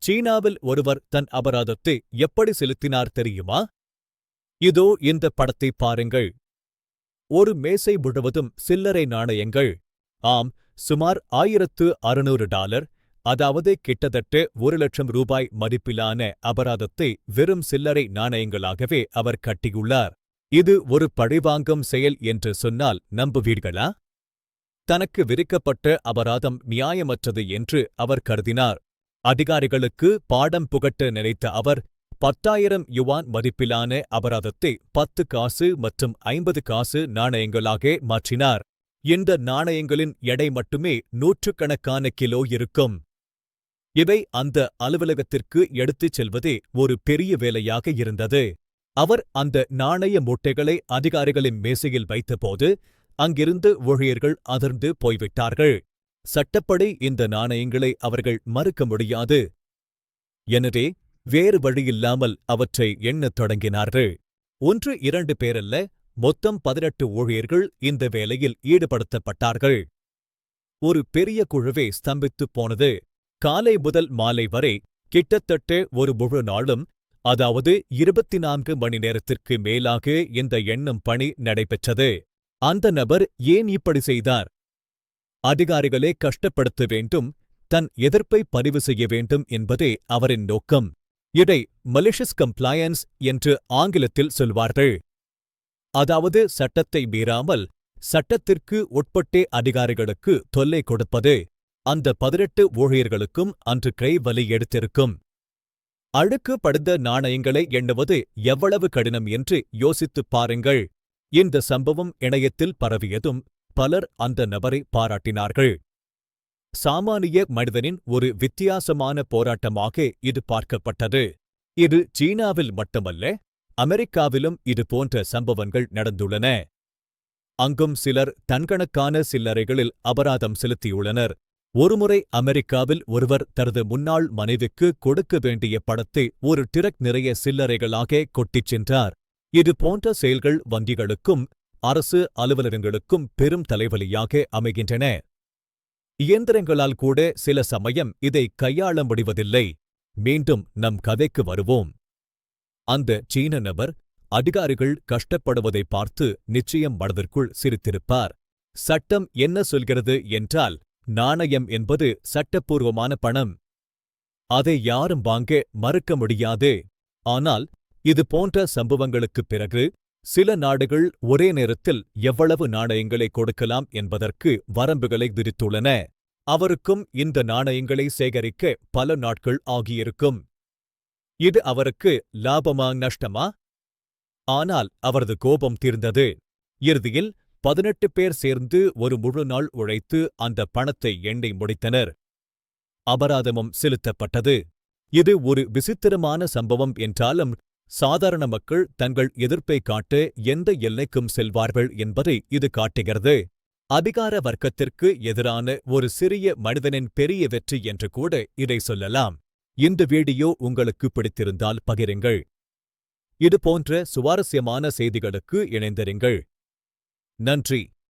சீனாவில் ஒருவர் தன் அபராதத்தை எப்படி செலுத்தினார் தெரியுமா? இதோ இந்த படத்தை பாருங்கள். ஒரு மேசை முழுவதும் சில்லறை நாணயங்கள். ஆம், சுமார் $1600, அதாவது கிட்டத்தட்ட ₹1,00,000 மதிப்பிலான அபராதத்தை வெறும் சில்லறை நாணயங்களாகவே அவர் கட்டியுள்ளார். இது ஒரு பழிவாங்கும் செயல் என்று சொன்னால் நம்புவீர்களா? தனக்கு விதிக்கப்பட்ட அபராதம் நியாயமற்றது என்று அவர் கருதினார். அதிகாரிகளுக்கு பாடம் புகட்ட நினைத்த அவர் 10,000 யுவான் மதிப்பிலான அபராதத்தை 10 காசு மற்றும் 50 காசு நாணயங்களாக மாற்றினார். இந்த நாணயங்களின் எடை மட்டுமே நூற்றுக்கணக்கான கிலோ இருக்கும். இவை அந்த அலுவலகத்திற்கு எடுத்துச் செல்வதே ஒரு பெரிய வேலையாக இருந்தது. அவர் அந்த நாணய மூட்டைகளை அதிகாரிகளின் மேசையில் வைத்தபோது அங்கிருந்து ஊழியர்கள் அதிர்ந்து போய்விட்டார்கள். சட்டப்படி இந்த நாணயங்களை அவர்கள் மறுக்க முடியாது. எனவே வேறு வழியில்லாமல் அவற்றை எண்ணத் தொடங்கினார்கள். 1-2 பேரல்ல, மொத்தம் 18 ஊழியர்கள் இந்த வேலையில் ஈடுபடுத்தப்பட்டார்கள். ஒரு பெரிய குழுவே ஸ்தம்பித்துப் போனது. காலை முதல் மாலை வரை கிட்டத்தட்ட ஒரு முழு நாளும், அதாவது 24 மணி நேரத்திற்கு மேலாக இந்த எண்ணும் பணி நடைபெற்றது. அந்த நபர் ஏன் இப்படி செய்தார்? அதிகாரிகளே கஷ்டப்படுத்த வேண்டும், தன் எதிர்ப்பை பதிவு செய்ய வேண்டும் என்பதே அவரின் நோக்கம். இதை மலிஷியஸ் கம்ப்ளையன்ஸ் என்று ஆங்கிலத்தில் சொல்வார்கள். அதாவது சட்டத்தை மீறாமல் சட்டத்திற்கு உட்பட்டே அதிகாரிகளுக்கு தொல்லை கொடுப்பது. அந்த 18 ஊழியர்களுக்கும் அன்று கை வலி எடுத்திருக்கும். அழுக்கு படிந்த நாணயங்களை எண்ணுவது எவ்வளவு கடினம் என்று யோசித்துப் பாருங்கள். இந்த சம்பவம் இணையத்தில் பரவியதும் பலர் அந்த நபரை பாராட்டினார்கள். சாமானிய மனிதனின் ஒரு வித்தியாசமான போராட்டமாக இது பார்க்கப்பட்டது. இது சீனாவில் மட்டுமல்ல, அமெரிக்காவிலும் இது போன்ற சம்பவங்கள் நடந்துள்ளன. அங்கும் சிலர் தன்கணக்கான சில்லறைகளில் அபராதம் செலுத்தியுள்ளனர். ஒருமுறை அமெரிக்காவில் ஒருவர் தனது முன்னாள் மனைவிக்கு கொடுக்க வேண்டிய பணத்தை ஒரு டிரக் நிறைய சில்லறைகளாக கொட்டிச் சென்றார். இது போன்ற செயல்கள் வங்கிகளுக்கும் அரசு அலுவலகங்களுக்கும் பெரும் தலைவலியாக அமைகின்றன. இயந்திரங்களால் கூட சில சமயம் இதை கையாள முடிவதில்லை. மீண்டும் நம் கதைக்கு வருவோம். அந்த சீன நபர் அதிகாரிகள் கஷ்டப்படுவதை பார்த்து நிச்சயம் மனதிற்குள் சிரித்திருப்பார். சட்டம் என்ன சொல்கிறது என்றால், நாணயம் என்பது சட்டப்பூர்வமான பணம். அதை யாரும் வாங்க மறுக்க முடியாது. ஆனால் இது போன்ற சம்பவங்களுக்குப் பிறகு சில நாடுகள் ஒரே நேரத்தில் எவ்வளவு நாணயங்களை கொடுக்கலாம் என்பதற்கு வரம்புகளை விதித்துள்ளன. அவருக்கும் இந்த நாணயங்களை சேகரிக்க பல நாட்கள் ஆகியிருக்கும். இது அவருக்கு லாபமா நஷ்டமா? ஆனால் அவரது கோபம் தீர்ந்தது. இறுதியில் 18 பேர் சேர்ந்து ஒரு முழு நாள் உழைத்து அந்த பணத்தை எண்ணி முடித்தனர். அபராதமும் செலுத்தப்பட்டது. இது ஒரு விசித்திரமான சம்பவம் என்றாலும், சாதாரண மக்கள் தங்கள் எதிர்ப்பை காட்ட எந்த எல்லைக்கும் செல்வார்கள் என்பதை இது காட்டுகிறது. அதிகார வர்க்கத்திற்கு எதிரான ஒரு சிறிய மனிதனின் பெரிய வெற்றி என்று கூட இதை சொல்லலாம். இந்த வீடியோ உங்களுக்கு பிடித்திருந்தால் பகிருங்கள். இது போன்ற சுவாரஸ்யமான செய்திகளுக்கு இணைந்திருங்கள். நன்றி.